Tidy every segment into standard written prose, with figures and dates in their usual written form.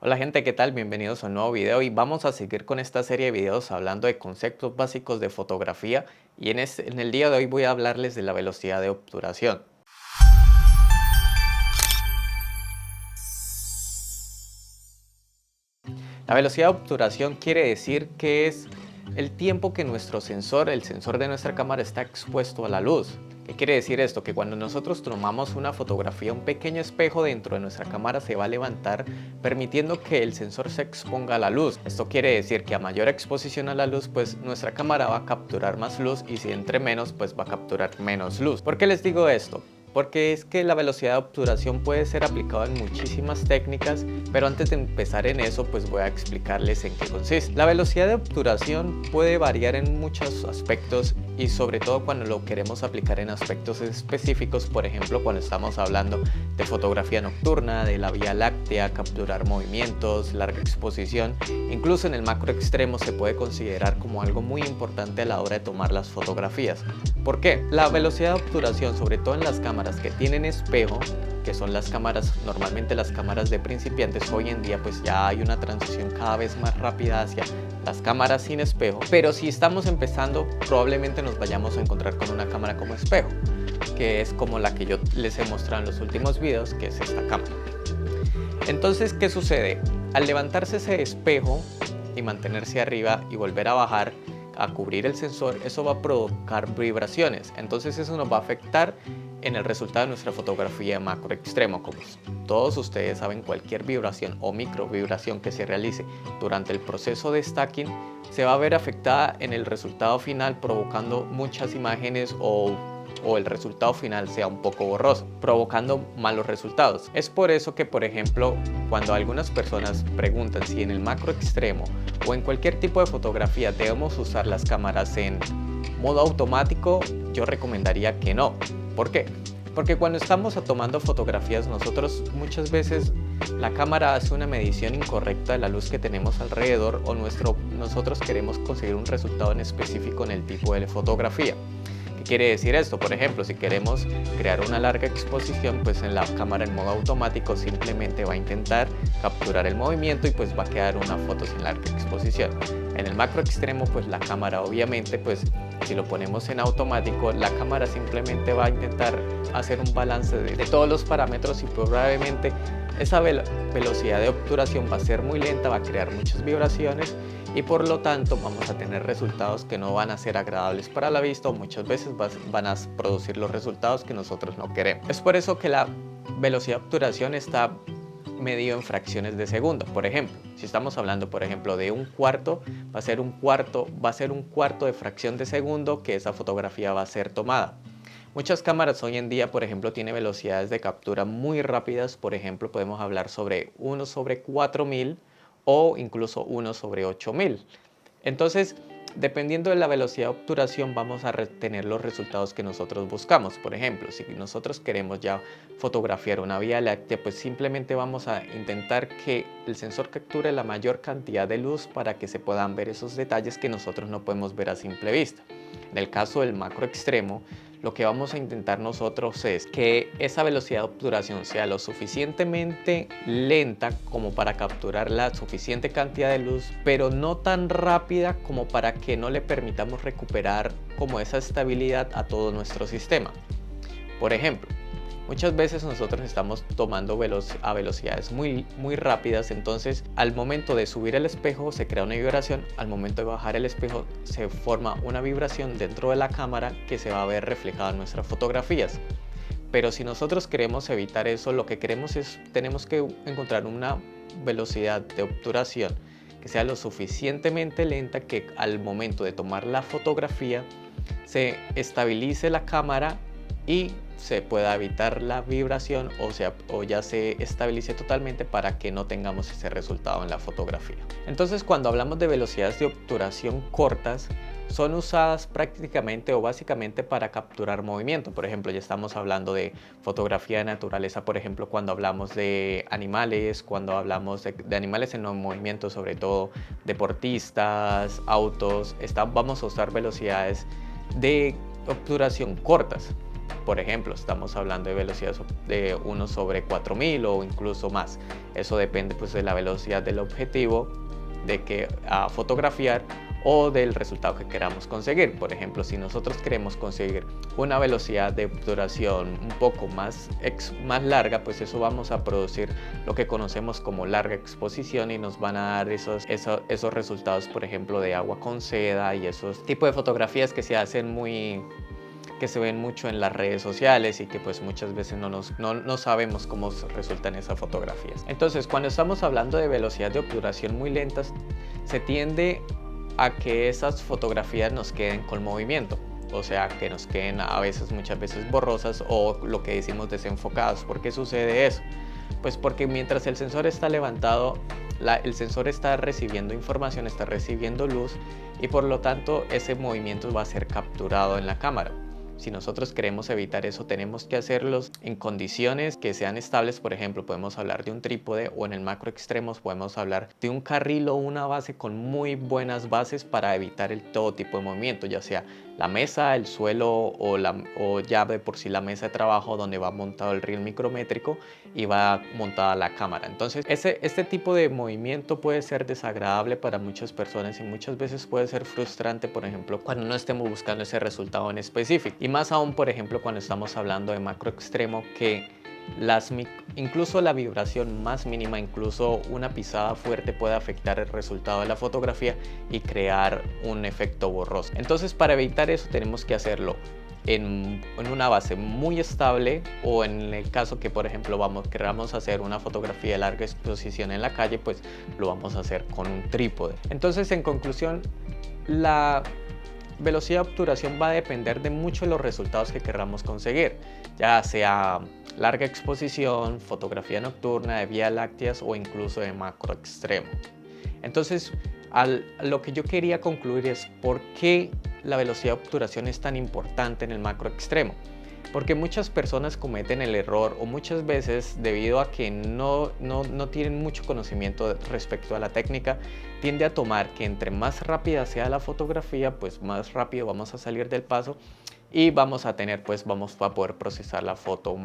Hola gente, ¿qué tal? Bienvenidos a un nuevo video y vamos a seguir con esta serie de videos hablando de conceptos básicos de fotografía y en el día de hoy voy a hablarles de la velocidad de obturación. La velocidad de obturación quiere decir que es el tiempo que nuestro sensor, el sensor de nuestra cámara está expuesto a la luz. ¿Qué quiere decir esto? Que cuando nosotros tomamos una fotografía, un pequeño espejo dentro de nuestra cámara se va a levantar permitiendo que el sensor se exponga a la luz. Esto quiere decir que a mayor exposición a la luz, pues nuestra cámara va a capturar más luz y si entre menos, pues va a capturar menos luz. ¿Por qué les digo esto? Porque es que la velocidad de obturación puede ser aplicada en muchísimas técnicas, pero antes de empezar en eso, pues voy a explicarles en qué consiste. La velocidad de obturación puede variar en muchos aspectos y sobre todo cuando lo queremos aplicar en aspectos específicos, por ejemplo, cuando estamos hablando de fotografía nocturna, de la Vía Láctea, capturar movimientos, larga exposición, incluso en el macro extremo se puede considerar como algo muy importante a la hora de tomar las fotografías. ¿Por qué? La velocidad de obturación, sobre todo en las cámaras que tienen espejo, que son las cámaras, normalmente las cámaras de principiantes, hoy en día pues ya hay una transición cada vez más rápida hacia las cámaras sin espejo, pero si estamos empezando probablemente nos vayamos a encontrar con una cámara como espejo, que es como la que yo les he mostrado en los últimos videos, que es esta cámara. Entonces, ¿qué sucede? Al levantarse ese espejo y mantenerse arriba y volver a bajar, a cubrir el sensor, eso va a provocar vibraciones. Entonces eso nos va a afectar en el resultado de nuestra fotografía macro extremo. Como todos ustedes saben, cualquier vibración o micro vibración que se realice durante el proceso de stacking se va a ver afectada en el resultado final, provocando muchas imágenes o el resultado final sea un poco borroso, provocando malos resultados. Es por eso que, por ejemplo, cuando algunas personas preguntan si en el macro extremo o en cualquier tipo de fotografía debemos usar las cámaras en modo automático, yo recomendaría que no. ¿Por qué? Porque cuando estamos tomando fotografías, nosotros muchas veces la cámara hace una medición incorrecta de la luz que tenemos alrededor o nosotros queremos conseguir un resultado en específico en el tipo de fotografía. ¿Qué quiere decir esto? Por ejemplo, si queremos crear una larga exposición, pues en la cámara en modo automático simplemente va a intentar capturar el movimiento y pues va a quedar una foto sin larga exposición. En el macro extremo, pues la cámara obviamente, pues si lo ponemos en automático, la cámara simplemente va a intentar hacer un balance de todos los parámetros y probablemente esa velocidad de obturación va a ser muy lenta, va a crear muchas vibraciones y por lo tanto vamos a tener resultados que no van a ser agradables para la vista o muchas veces van a producir los resultados que nosotros no queremos. Es por eso que la velocidad de obturación está medido en fracciones de segundo. Por ejemplo, si estamos hablando por ejemplo de un cuarto, va a ser un cuarto de fracción de segundo que esa fotografía va a ser tomada. Muchas cámaras hoy en día, por ejemplo, tienen velocidades de captura muy rápidas. Por ejemplo, podemos hablar sobre 1 sobre 4000 o incluso 1 sobre 8000. Entonces, dependiendo de la velocidad de obturación, vamos a tener los resultados que nosotros buscamos. Por ejemplo, si nosotros queremos ya fotografiar una Vía Láctea, pues simplemente vamos a intentar que el sensor capture la mayor cantidad de luz para que se puedan ver esos detalles que nosotros no podemos ver a simple vista. En el caso del macro extremo, lo que vamos a intentar nosotros es que esa velocidad de obturación sea lo suficientemente lenta como para capturar la suficiente cantidad de luz, pero no tan rápida como para que no le permitamos recuperar como esa estabilidad a todo nuestro sistema. Por ejemplo, muchas veces nosotros estamos tomando a velocidades muy rápidas, entonces al momento de subir el espejo se crea una vibración, al momento de bajar el espejo se forma una vibración dentro de la cámara que se va a ver reflejada en nuestras fotografías. Pero si nosotros queremos evitar eso, lo que tenemos que encontrar una velocidad de obturación que sea lo suficientemente lenta que al momento de tomar la fotografía se estabilice la cámara y se pueda evitar la vibración o ya se estabilice totalmente para que no tengamos ese resultado en la fotografía. Entonces, cuando hablamos de velocidades de obturación cortas, son usadas prácticamente o básicamente para capturar movimiento. Por ejemplo, ya estamos hablando de fotografía de naturaleza, por ejemplo, cuando hablamos de animales, cuando hablamos de animales en movimiento, sobre todo deportistas, autos, vamos a usar velocidades de obturación cortas. Por ejemplo, estamos hablando de velocidad de 1/4000 o incluso más. Eso depende pues de la velocidad del objetivo de que a fotografiar o del resultado que queramos conseguir. Por ejemplo, si nosotros queremos conseguir una velocidad de obturación un poco más larga, pues eso vamos a producir lo que conocemos como larga exposición y nos van a dar esos resultados, por ejemplo, de agua con seda y esos tipos de fotografías que se ven mucho en las redes sociales y que pues muchas veces no sabemos cómo resultan esas fotografías. Entonces, cuando estamos hablando de velocidad de obturación muy lentas, se tiende a que esas fotografías nos queden con movimiento, o sea, que nos queden muchas veces borrosas o lo que decimos desenfocadas. ¿Por qué sucede eso? Pues porque mientras el sensor está levantado, el sensor está recibiendo información, está recibiendo luz y por lo tanto ese movimiento va a ser capturado en la cámara. Si nosotros queremos evitar eso, tenemos que hacerlos en condiciones que sean estables. Por ejemplo, podemos hablar de un trípode o en el macro extremos podemos hablar de un carril o una base con muy buenas bases para evitar todo tipo de movimiento, ya sea la mesa, el suelo o ya de por sí la mesa de trabajo donde va montado el reel micrométrico y va montada la cámara. Entonces, este tipo de movimiento puede ser desagradable para muchas personas y muchas veces puede ser frustrante, por ejemplo, cuando no estemos buscando ese resultado en específico. Y más aún, por ejemplo, cuando estamos hablando de macro extremo, que incluso la vibración más mínima, incluso una pisada fuerte puede afectar el resultado de la fotografía y crear un efecto borroso. Entonces, para evitar eso tenemos que hacerlo en una base muy estable o en el caso que por ejemplo queramos hacer una fotografía de larga exposición en la calle, pues lo vamos a hacer con un trípode. Entonces, en conclusión, la velocidad de obturación va a depender de mucho de los resultados que queramos conseguir, ya sea larga exposición, fotografía nocturna, de Vía Lácteas o incluso de macro extremo. Entonces, lo que yo quería concluir es por qué la velocidad de obturación es tan importante en el macro extremo. Porque muchas personas cometen el error o muchas veces debido a que no tienen mucho conocimiento respecto a la técnica, tiende a tomar que entre más rápida sea la fotografía, pues más rápido vamos a salir del paso y vamos a poder procesar la foto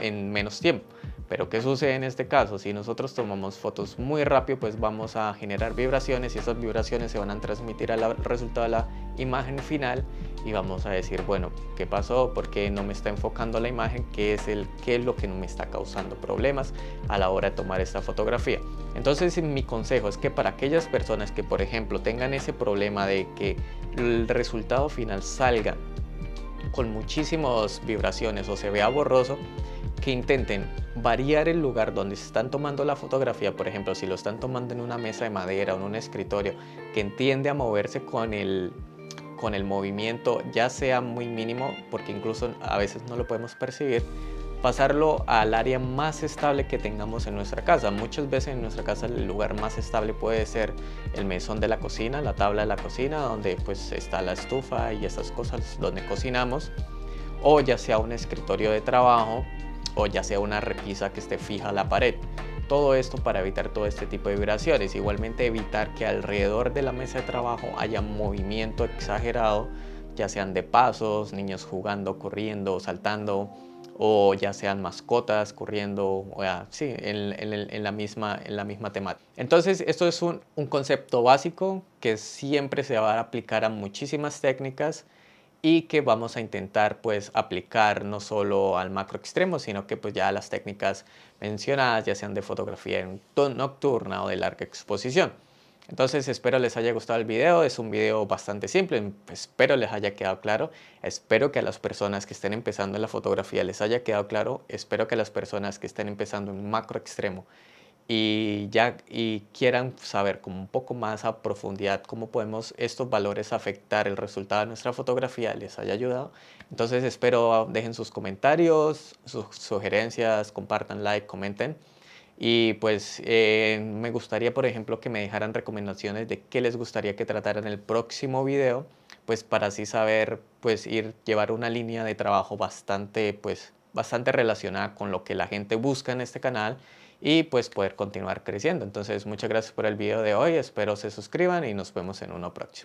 en menos tiempo. Pero ¿qué sucede en este caso? Si nosotros tomamos fotos muy rápido, pues vamos a generar vibraciones y esas vibraciones se van a transmitir al resultado de la imagen final y vamos a decir, bueno, ¿qué pasó? ¿Por qué no me está enfocando la imagen? ¿Qué es lo que me está causando problemas a la hora de tomar esta fotografía? Entonces, mi consejo es que para aquellas personas que, por ejemplo, tengan ese problema de que el resultado final salga con muchísimas vibraciones o se vea borroso, que intenten variar el lugar donde se están tomando la fotografía. Por ejemplo, si lo están tomando en una mesa de madera o en un escritorio que tiende a moverse con el movimiento, ya sea muy mínimo, porque incluso a veces no lo podemos percibir, pasarlo al área más estable que tengamos en nuestra casa. Muchas veces en nuestra casa el lugar más estable puede ser el mesón de la cocina, la tabla de la cocina, donde pues está la estufa y esas cosas donde cocinamos, o ya sea un escritorio de trabajo, o ya sea una repisa que esté fija a la pared. Todo esto para evitar todo este tipo de vibraciones. Igualmente evitar que alrededor de la mesa de trabajo haya movimiento exagerado, ya sean de pasos, niños jugando, corriendo, saltando, o ya sean mascotas corriendo, sí, en la misma temática. Entonces, esto es un concepto básico que siempre se va a aplicar a muchísimas técnicas y que vamos a intentar pues aplicar no solo al macro extremo, sino que pues ya a las técnicas mencionadas, ya sean de fotografía nocturna o de larga exposición. Entonces espero les haya gustado el video, es un video bastante simple, espero les haya quedado claro, espero que a las personas que estén empezando en la fotografía les haya quedado claro, espero que a las personas que estén empezando en macro extremo y quieran saber como un poco más a profundidad cómo podemos estos valores afectar el resultado de nuestra fotografía, les haya ayudado. Entonces espero dejen sus comentarios, sus sugerencias, compartan, like, comenten. Y pues me gustaría, por ejemplo, que me dejaran recomendaciones de qué les gustaría que tratara en el próximo video, pues para así saber, pues llevar una línea de trabajo bastante relacionada con lo que la gente busca en este canal y pues poder continuar creciendo. Entonces, muchas gracias por el video de hoy, espero se suscriban y nos vemos en uno próximo.